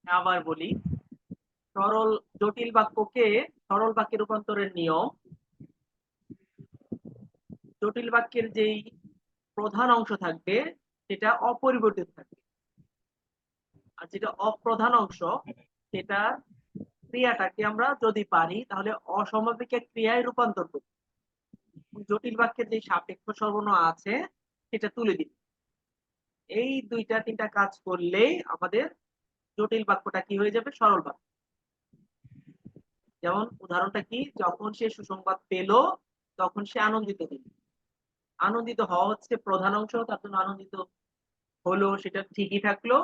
আবার বলি, সরল জটিল বাক্যকে সরল বাক্যে রূপান্তরের নিয়ম, জটিল বাক্যের যেই প্রধান অংশ থাকবে সেটা অপরিবর্তিত থাকবে, আর যেটা অপ্রধান অংশ সেটা ক্রিয়াটাকে আমরা যদি পারি তাহলে অসমাপিকা ক্রিয়ায় রূপান্তর করব। জটিল বাক্যের যে সাপেক্ষ সর্বনাম আছে সেটা তুলে দিই। এই দুইটা তিনটা কাজ করলেই আমাদের জটিল বাক্যটা কি হয়ে যাবে, সরল বাক্য। যেমন উদাহরণটা কি, যখন সে সুসংবাদ পেল তখন সে আনন্দিত হল। আনন্দিত হওয়া হচ্ছে প্রধান অংশ, তার জন্য আনন্দিত হলো সেটা ঠিকই থাকলো।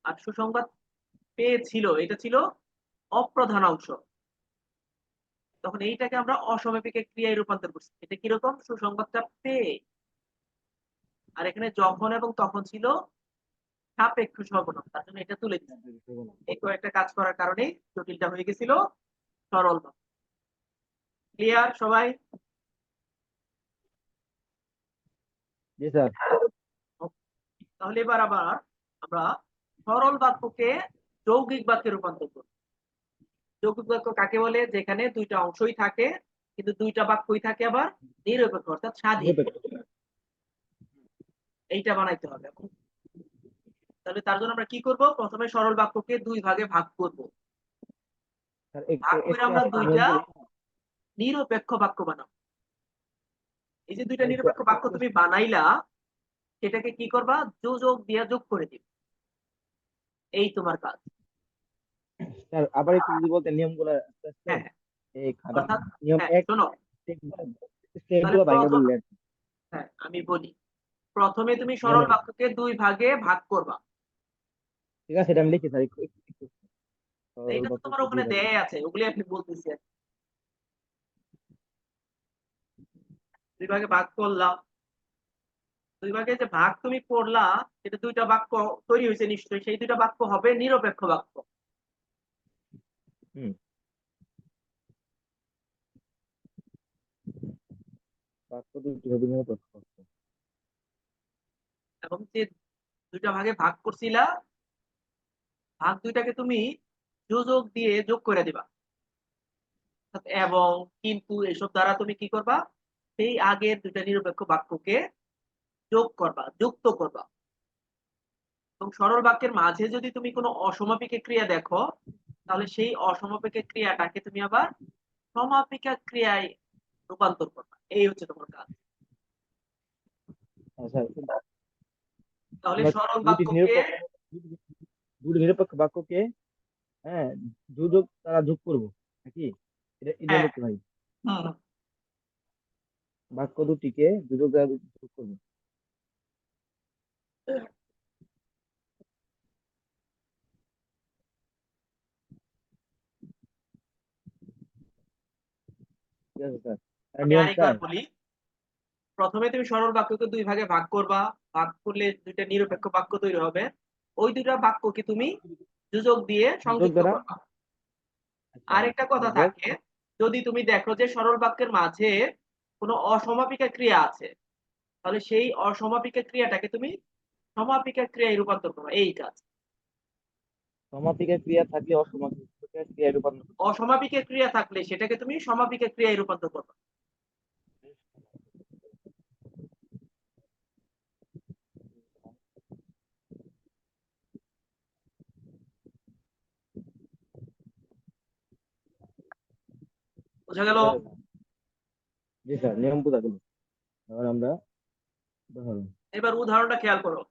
আর সুসংবাদ পেয়েছিল এটা ছিল অপ্রধান অংশ, তখন এইটাকে আমরা অসমাপিকা ক্রিয়ায় রূপান্তর করছি। এটা কিরকম, সুসংবাদটা পেয়ে। আর এখানে যখন এবং তখন ছিল সাপেক্ষ সর্বনাম, তার জন্য এটা তুলে দিচ্ছি। এই কয়েকটা কাজ করার কারণে জটিলটা হয়ে গেছিল সরল বাক্য। ক্লিয়ার সবাই? জি স্যার। তাহলে এবার আবার আমরা সরল বাক্যকে যৌগিক বাক্যে রূপান্তর করব। যৌগিক বাক্য কাকে বলে, যেখানে দুইটা অংশই থাকে কিন্তু দুইটা বাক্যই থাকে আবার নিরপেক্ষ অর্থাৎ স্বাধীন। এইটা বানাইতে হবে। তাহলে তার জন্য আমরা কি করব, প্রথমে সরল বাক্যকে দুই ভাগে ভাগ করব। ভাগ করে আমরা দুইটা নিরপেক্ষ বাক্য বানাবো। এই যে দুইটা নিরপেক্ষ বাক্য তুমি বানাইলা, সেটাকে কি করবা, যোগ দিয়ে যোগ করে দিবে। এই তোমার কাজ। স্যার আবার একটু যদি বলতেন নিয়মগুলো আস্তে আস্তে। হ্যাঁ, এই খাতা অর্থাৎ নিয়ম হ্যাঁ, 1 শোনো, তাহলে স্টেপগুলো ভাঙা প্রথম, বললেন। হ্যাঁ আমি বলি, প্রথমে তুমি সরল বলেন। বাক্যকে দুই ভাগে ভাগ করবা। ঠিক আছে, এটা আমি লিখি স্যার একটু সরল এইটা তো তোমার বাক্যকে ওখানে 2 ভাগে। দেয়া আছে, ওগুলি আপনি বলতেছি। দুই ভাগে ভাগ করলাম, দুই ভাগে যে ভাগ তুমি করলা সেটা দুইটা বাক্য তৈরি হয়েছে নিশ্চয়ই, সেই দুইটা বাক্য হবে নিরপেক্ষ বাক্য। হুম। বাক্য দুটি হবে নিরপেক্ষ বাক্য। এবং যে দুইটা ভাগে ভাগ করছিলা, ভাগ দুইটাকে তুমি যোগ দিয়ে যোগ করে দিবা। এবং কিন্তু এসব দ্বারা তুমি কি করবা, সেই আগের দুইটা নিরপেক্ষ বাক্যকে যোগ করবা, যুক্ত করবা। এবং সরল বাক্যের মাঝে যদি তুমি কোনো অসমাপিকা ক্রিয়া দেখো, তাহলে সেই অসমাপিকা ক্রিয়াটাকে তুমি আবার সমাপিকা ক্রিয়ায় রূপান্তর করবা। এই হচ্ছে তোমার কাজ। স্যার তাহলে আমরা সরল দুটি বাক্যকে, নিরপেক্ষ দুটি নিরপেক্ষ বাক্যকে, হ্যাঁ, দুযোগ তারা যোগ করবো নাকি? এটা হ্যাঁ, লিখতে ভাই। হুম, বাক্য দুটিকে দুযোগ দ্বারা যোগ করবো। ঠিক আছে স্যার। আর আমি নিয়ম আরেকবার 4। বলি, প্রথমে তুমি সরল বাক্যকে দুই ভাগে ভাগ করবা, ভাগ করলে দুইটা নিরপেক্ষ বাক্য তৈরি হবে। ওই দুইটা বাক্যকে তুমি যোগ দিয়ে যোগ সংযুক্ত দ্বারা। করবা। আচ্ছা। আরেকটা কথা তারপর থাকে, যদি তুমি দেখো যে সরল বাক্যের মাঝে কোনো অসমাপিকা ক্রিয়া আছে, তাহলে সেই অসমাপিকা ক্রিয়াটাকে তুমি সমাপিকা ক্রিয়ায় রূপান্তর করো। এই কাজ। সমাপিকা ক্রিয়া থাকলে অসমাপিকা ক্রিয়ায় রূপান্তর করতে হবে। অসমাপিকা ক্রিয়া থাকলে সেটাকে তুমি সমাপিকা ক্রিয়ায় রূপান্তর করো। বোঝা গেল? ঠিক আছে স্যার। জি স্যার, নিয়ম বোঝা গেল। এবার আমরা উদাহরণ। এবার উদাহরণটা খেয়াল করো।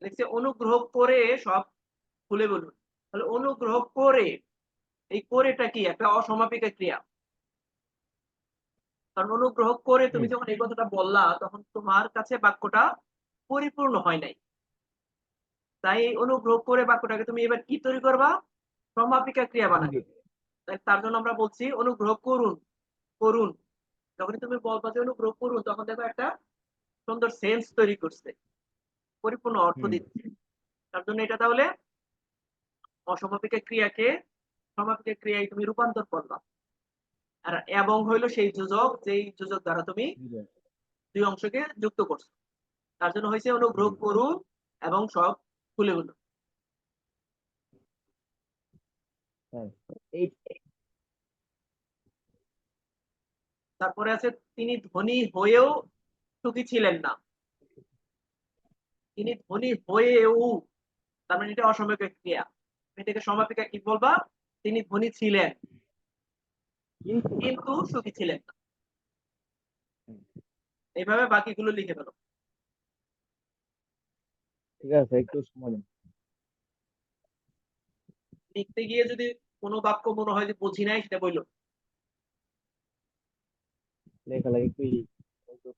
দেখছি অনুগ্রহ করে সব খুলে বলুন। তাহলে অনুগ্রহ করে, এই করেটা কি একটা অসমাপিকা ক্রিয়া। কারণ অনুগ্রহ করে তুমি হুম। যখন এই কথাটা বললা তখন তোমার কাছে বাক্যটা পরিপূর্ণ হয় নাই। তাই এই অনুগ্রহ করে বাক্যটাকে তুমি এবার কি তৈরি করবা, সমাপিকা ক্রিয়া বানাবে। যৌগিক। তাই তার জন্য আমরা বলছি অনুগ্রহ করুন, করুন। যখনই তুমি বলবা যে অনুগ্রহ করুন, তখন দেখো একটা সুন্দর সেন্স তৈরি করছে, পরিপূর্ণ অর্থ হুম। দিচ্ছে। তার জন্য এটা তাহলে অসমাপিকা ক্রিয়াকে সমাপিকা ক্রিয়ায় তুমি রূপান্তর করবা। আর এবং হইলো সেই যোজক, যেই যোজক দ্বারা তুমি বুঝলেন? দুই অংশকে যুক্ত করছো। তার জন্য হয়েছে অনুগ্রহ জি। করুন এবং সব খুলে বলুন। স্যার এই তারপরে আছে তিনি ধনী হয়েও সুখী ছিলেন না। তিনি ধনী হয়েও, তার মানে এটা অসম্পর্ক ক্রিয়া। তুমি এটাকে সমাপিকা কি বলবা? তিনি ধনী ছিলেন কিন্তু কিন্তু সুখী ছিলেন না। এইভাবে বাকিগুলো লিখে ফেলো। ঠিক আছে, একটু সময় দিন। লিখতে গিয়ে যদি কোনো বাক্য মনে হয় যে বুঝি নাই, সেটা বললো। লেখালেখি একটু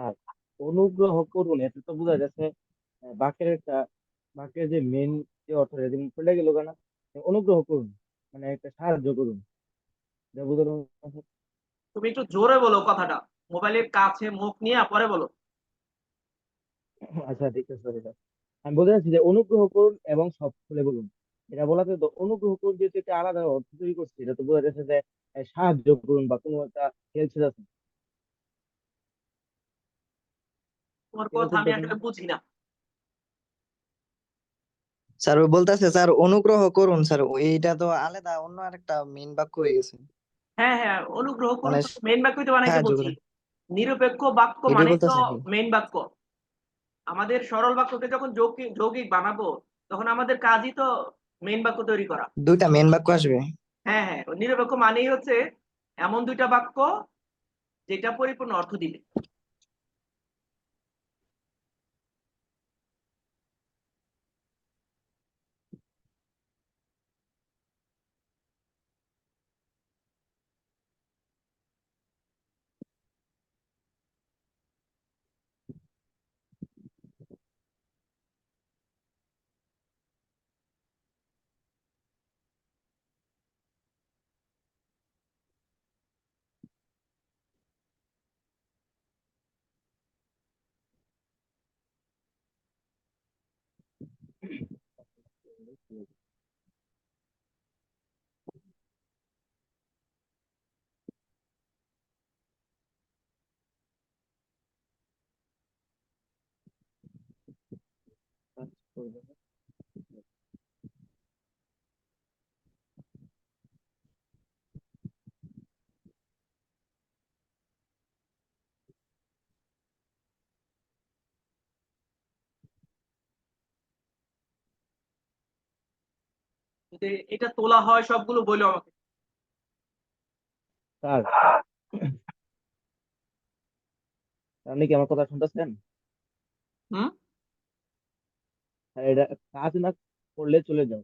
আর অনুগ্রহ করুন, এটা তো বোঝা যাচ্ছে বাক্যের একটা, বাক্যের যে মেন যে অর্থ যেমন চলে গেল কেন, অনুগ্রহ করুন মানে একটা সাহায্য করুন, এটা বোঝানো আছে। তুমি একটু জোরে বলো কথাটা, মোবাইলের কাছে মুখ নিয়ে পরে বলো। আচ্ছা ঠিক আছে sorry, sir। আমি বলতে চাচ্ছি যে অনুগ্রহ করুন এবং সব খুলে বলুন, এটা বলাতে তো অনুগ্রহ করুন যেহেতু একটা আলাদা অর্থ তৈরি করছে, এটা তো বোঝা যাচ্ছে যে সাহায্য করুন বা কোনো একটা হেল্প আছে, তোমার কথা এরকম আমি টাইপের আসলে না? বুঝি না। স্যার ওই বলতেছে স্যার অনুগ্রহ করুন স্যার, এইটা তো আলাদা অন্য আরেকটা মেইন বাক্য হয়ে গেছে। হ্যাঁ হ্যাঁ, অনুগ্রহ করুন মানে তো মেইন বাক্যই তো বানাইতে সাহায্য বলছি। করুন, নিরপেক্ষ বাক্য এটাই মানে তো বলতেছে কি? মেইন বাক্য। আমাদের সরল বাক্যকে যখন যৌগিক যৌগিক বানাবো, তখন আমাদের কাজই তো মেইন বাক্য তৈরি করা। দুইটা মেইন বাক্য আসবে। হ্যাঁ হ্যাঁ, নিরপেক্ষ মানেই হচ্ছে এমন দুইটা বাক্য যেটা পরিপূর্ণ অর্থ দিবে। যদি এটা তোলা হয় সবগুলো বলো আমাকে। স্যার আপনি কি আমার কথা শুনতেছেন? হুম। স্যার এটা কাজ না করলে চলে যাও,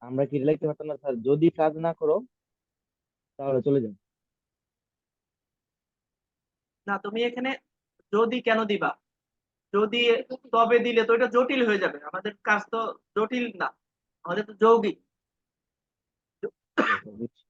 আমরা কি লিখতে পারতাম না স্যার, যদি কাজ না করো তাহলে চলে যাও। না, তুমি এখানে যদি কেন দিবা? যদি তবে দিলে তো এটা জটিল হয়ে যাবে। আমাদের কাজ তো জটিল না, আমাদের তো যৌগিক। ঠিক আছে বুঝছি।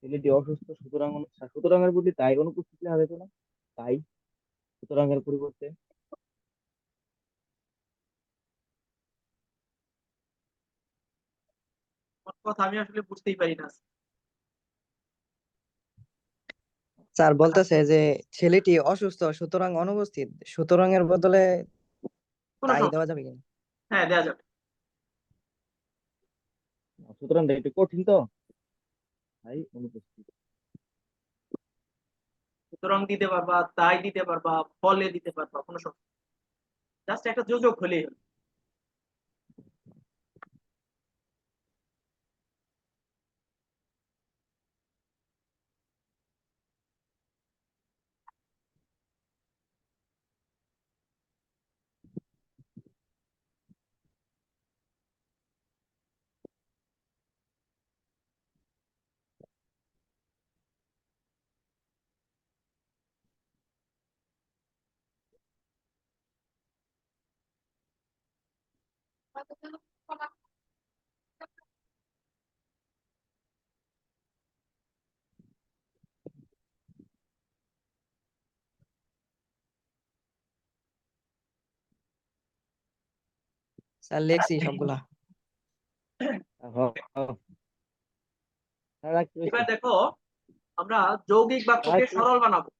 ছেলেটি অসুস্থ সুতরাং সুতরাং এর প্রতি তাই অনুপস্থিত লেখা যেত না? তাই সুতরাং এর পরিবর্তে তোমার কথা আমি আসলে বুঝতেই পারি না। স্যার বলতেছে যে ছেলেটি অসুস্থ সুতরাং অনুপস্থিত, সুতরাং এর বদলে কোনো তাই সমস্যা দেওয়া নেই। যাবে কিনা? হ্যাঁ, দেওয়া যাবে। সুতরাং একটু কঠিন তো, তাই অনুপস্থিত। সুতরাং দিতে পারবা, তাই দিতে পারবা, ফলে দিতে পারবা, কোনো সমস্যা। জাস্ট একটা যোজক হলেই হলো। স্যার লেখছি সবগুলা। হ্যাঁ, হ্যাঁ। স্যার আর কি এবার হয়েছে? দেখো আমরা যৌগিক বাক্যকে সরল বানাবো।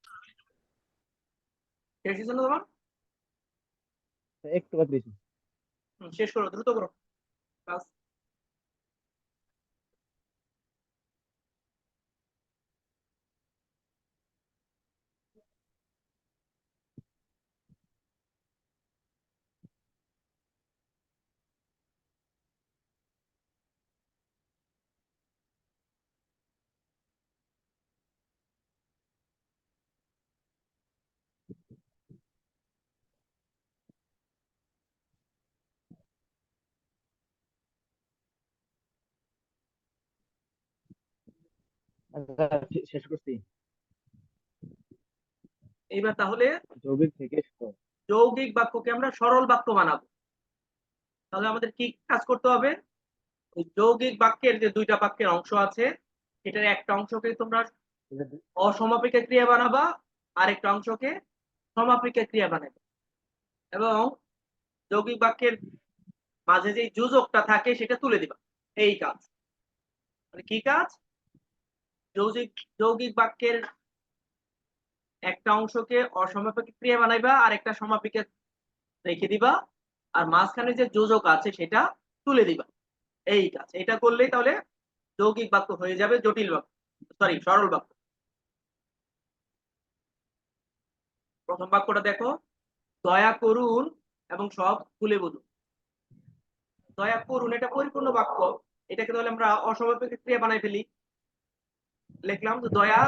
শেষ হয়েছে না তোমার? একটু বাদ দিয়েছি। শেষ করো, দ্রুত করো কাজ। আচ্ছা, শেষ করছি। এইবার তাহলে যৌগিক থেকে সরল। যৌগিক বাক্যকে আমরা সরল বাক্য বানাবো। তাহলে আমাদের কি কাজ করতে হবে? ওই যৌগিক বাক্যের যে দুইটা বাক্যের অংশ আছে, সেটার একটা অংশকে তোমরা অসমাপিকা ক্রিয়া বানাবা, আরেকটা অংশকে সমাপিকা ক্রিয়া বানাবে। এবং যৌগিক বাক্যের মাঝে যে যোজকটা থাকে সেটা তুলে দিবা। এই কাজ। মানে কি কাজ? যৌগিক যৌগিক বাক্যের একটা অংশকে অসমাপিকা ক্রিয়া বানাইবা, আর একটা সমাপিকা রেখে দিবা, আর মাঝখানে যে যোজক আছে সেটা তুলে দিবা। এই কাজ। এটা করলেই তাহলে যৌগিক বাক্য হয়ে যাবে জটিল বাক্য, সরি সরল বাক্য। প্রথম বাক্যটা দেখো, দয়া করুন এবং সব খুলে বলুন। দয়া করুন এটা পরিপূর্ণ বাক্য, এটাকে তাহলে আমরা অসমাপিক ক্রিয়া বানাই ফেলি। লিখলাম তো দয়া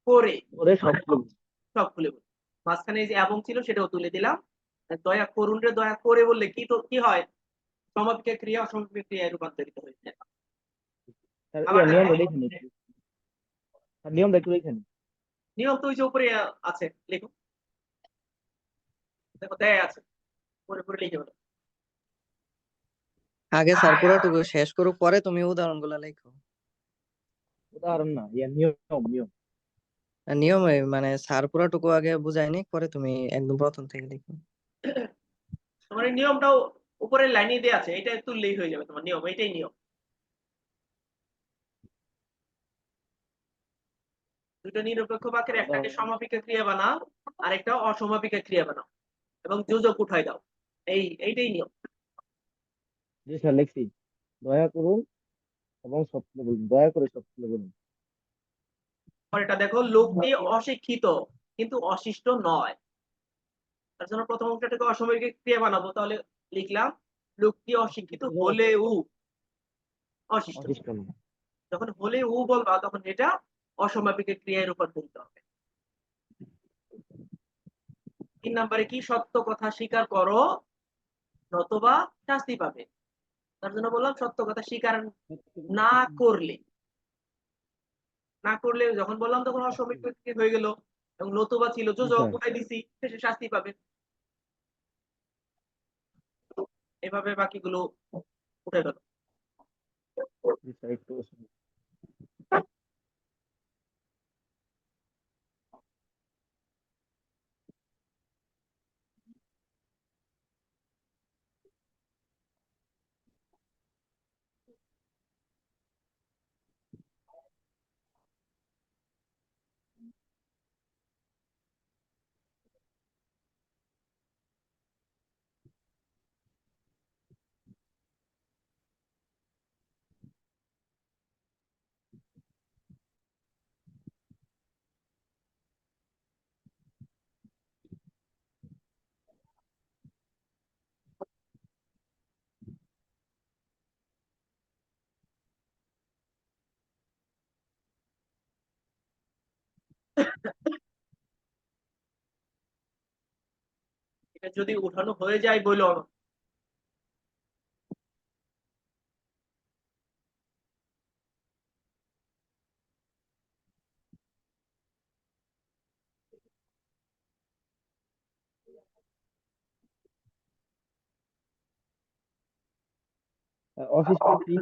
করে করে সব খুলে। সব খুলে বলুন। মাঝখানে যে এবং ছিল সেটাও তুলে দিলাম। দয়া করুন রে দয়া করে বললে কি তো কি হয়? সমাপিকা ক্রিয়া অসমাপিক ক্রিয়ায় রূপান্তরিত হয়ে যায়। স্যার আবার দেখো, নিয়মটা দেখে নিচ্ছি। স্যার নিয়মটা একটু দেখে নিন। নিয়ম তো ওই যে উপরে আছে, লিখো। দেখো দেয় আছে, পরে পরে লিখে বলো। আগে স্যার পুরোটুকু শেষ করুক, পরে তুমি উদাহরণগুলো লেখো। উদাহরণ না, নিয়ম নিয়ম। নিয়মে মানে স্যার পুরোটুকু আগে বুঝায়নি, পরে তুমি একদম প্রথম থেকে লিখো। তোমার এই নিয়মটাও উপরের লাইনে দেওয়া আছে, এটা তুললেই হয়ে যাবে তোমার নিয়ম, এটাই নিয়ম। দুটো নিরপেক্ষ বাক্যের একটাকে উদাহরণ। সমাপিকা ক্রিয়া বানাও, আরেকটা অসমাপিকা ক্রিয়া বানাও, এবং যোজক উঠাই দাও। এইটাই নিয়ম। জি স্যার, লিখছি। দয়া করুন এবং সব খুলে বলুন। দয়া করে সব খুলে বলুন। পরেরটা দেখো, লোকটি অশিক্ষিত কিন্তু অশিষ্ট নয়। তার জন্য প্রথম অংশটাকে অসমাপিক ক্রিয়া বানাবো, তাহলে লিখলাম লোকটি অশিক্ষিত হলেও অশিষ্ট নয়। অশিষ্ট নয়। যখন হলেও বলবা তখন এটা অসমাপিক ক্রিয়ায় রূপান্তরিত হবে। 3 নম্বরে কি? সত্য কথা স্বীকার করো নতুবা শাস্তি পাবে। তার জন্য বললাম সত্য কথা স্বীকার না করলে, না করলে যখন বললাম তখন অসমাপিক ক্রিয়া হয়ে গেল, এবং নতুবা ছিল জি যোজক স্যার। উঠাই দিছি, শেষে শাস্তি পাবে। এভাবে বাকিগুলো উঠে গেল। জি স্যার, একটু এটা যদি উঠানো হয়ে যায় বলো। অশিষ্ট কি?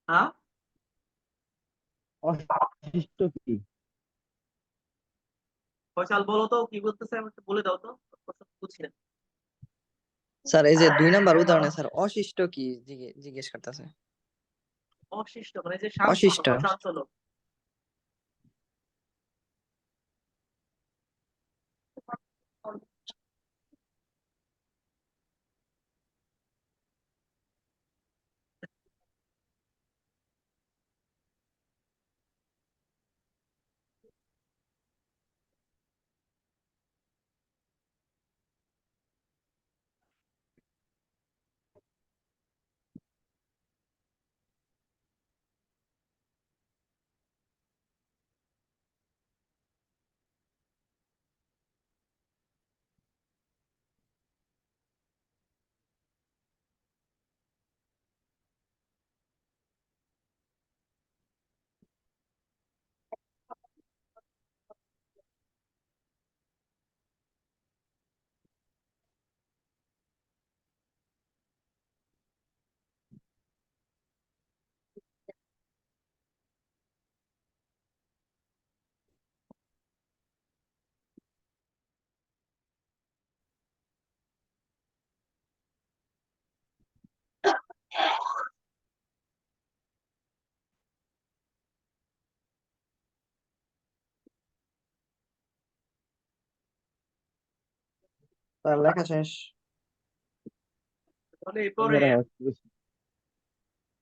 হ্যাঁ, অশিষ্ট কি? ফয়সাল বলো তো কি বলতেছে, আমাকে একটু বলে দাও তো, প্রশ্ন বুঝছি না। স্যার এই যে 2 নাম্বার উদাহরণে স্যার অশিষ্ট কি জিজ্ঞেস করতেছে। অশিষ্ট মানে যে শান্ত অশিষ্ট। লোক, অশান্ত লোক। স্যার লেখা শেষ। তাহলে এরপরে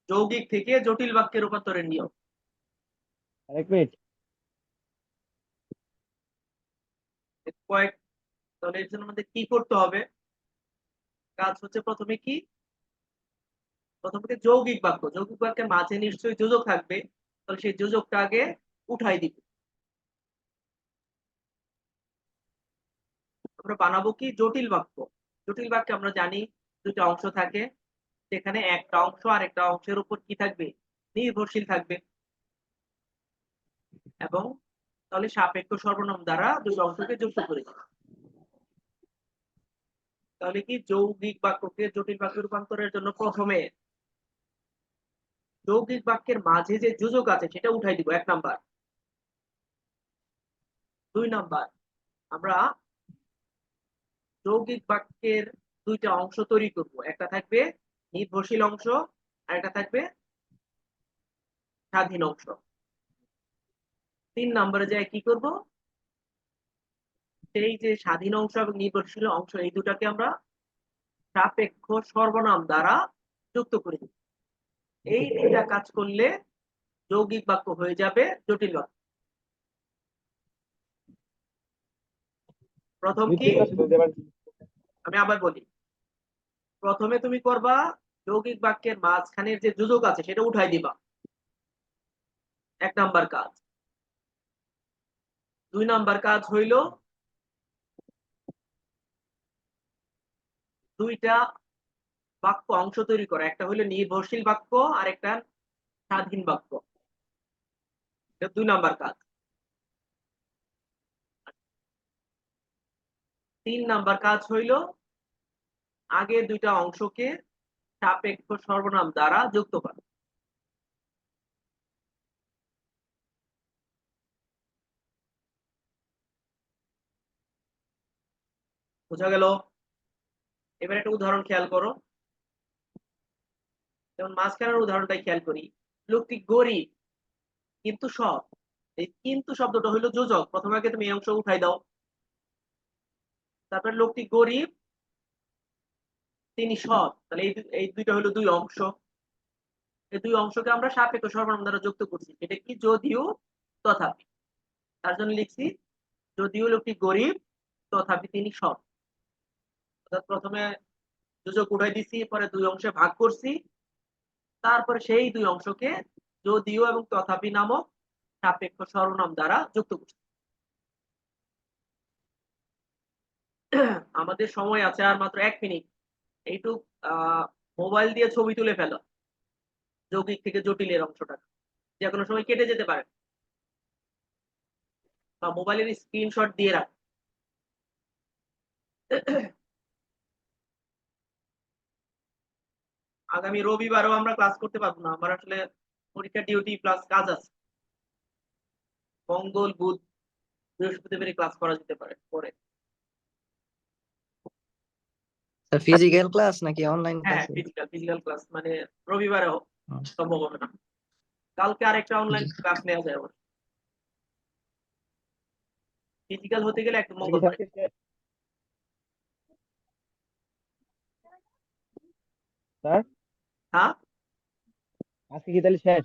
যৌগিক থেকে জটিল বাক্যে রূপান্তরের নিয়ম। এক মিনিট। কয়েক তাহলে এর জন্য আমাদের কি করতে হবে? কাজ হচ্ছে প্রথমে কি, প্রথমে যৌগিক বাক্য, যৌগিক বাক্যের মাঝে নিশ্চয়ই যোজক থাকবে, তাহলে সেই যোজকটা আগে উঠাই দিব। আমরা বানাবো কি জটিল বাক্য। জটিল বাক্যে আমরা জানি দুটো অংশ থাকে, সেখানে একটা অংশ আর একটা অংশের উপর কি থাকবে, নির্ভরশীল থাকবে। এবং তাহলে সাপেক্ষ সর্বনাম দ্বারা দুটো অংশকে যুক্ত করে দিই। তাহলে কি যৌগিক বাক্যকে জটিল বাক্যে রূপান্তরের জন্য প্রথমে যৌগিক বাক্যের মাঝে যে যোজক আছে সেটা উঠাই দিব, 1 নাম্বার। 2 নাম্বার, আমরা যৌগিক বাক্যের দুইটা অংশ তৈরি করব, একটা থাকবে নির্ভরশীল অংশ আর একটা থাকবে স্বাধীন অংশ। 3 নাম্বারে যায় কি করব, সেই যে স্বাধীন অংশ এবং নির্ভরশীল অংশ এই দুটাকে আমরা সাপেক্ষ সর্বনাম দ্বারা যুক্ত করে দিব। এই দুটা কাজ করলে যৌগিক বাক্য হয়ে যাবে জটিল বাক্য। প্রথম কি, আমি আবার বলি, প্রথমে তুমি করবা যৌগিক বাক্যের মাঝখানের যে যোজক আছে সেটা উঠাই দিবা, 1 নাম্বার কাজ। 2 নাম্বার কাজ হইল দুইটা বাক্য অংশ তৈরি করা, একটা হইলো নির্ভরশীল বাক্য আর একটা স্বাধীন বাক্য। এটা 2 নাম্বার কাজ। 3 নাম্বার কাজ হইল আগের দুইটা অংশকে সাপেক্ষ সর্বনাম দ্বারা যুক্ত করা। বোঝা গেল? এবার একটা উদাহরণ খেয়াল করো, যেমন মাঝখানের উদাহরণটাই খেয়াল করি। লোকটি গরিব কিন্তু সৎ। এই কিন্তু শব্দটা হইলো যোজক, প্রথমে আগে তুমি এই অংশ উঠাই দাও। তারপরে লোকটি গরিব তিনি সৎ, তাহলে এই দুইটা হলো দুই অংশ। এই দুই অংশকে আমরা সাপেক্ষ সর্বনাম দ্বারা যুক্ত করছি, এটা কি যদিও তথাপি। তার জন্য লিখছি যদিও লোকটি গরিব তথাপি তিনি সৎ। অর্থাৎ প্রথমে যোজক উঠাই দিছি, পরে দুই অংশে ভাগ করছি, তারপরে সেই দুই অংশকে যদিও এবং তথাপি নামক সাপেক্ষ সর্বনাম দ্বারা যুক্ত করছি। আমাদের সময় আছে আর মাত্র 1 মিনিট। এইটুক মোবাইল দিয়ে ছবি তুলে ফেলো যৌগিক থেকে জটিলের অংশটা, যে কোনো সময় কেটে যেতে পারে, বা মোবাইলের স্ক্রিনশট দিয়ে রাখ। আগামী রবিবারও আমরা ক্লাস করতে পারবো না, আমার আসলে পরীক্ষা ডিউটি প্লাস কাজ আছে। মঙ্গল বুধ বৃহস্পতিবারে ক্লাস করা যেতে পারে পরে। স্যার ফিজিক্যাল ক্লাস নাকি অনলাইন হ্যাঁ, ক্লাসে? ফিজিক্যাল ক্লাস মানে রবিবারে সম্ভব হবে না। কালকে আরেকটা অনলাইন ক্লাস নেওয়া যায় আবার। ফিজিক্যাল হতে গেলে একদম তাহলে কি মঙ্গলবারে। আজকে শেষ, স্যার? হ্যাঁ, আজকে কি তাহলে শেষ?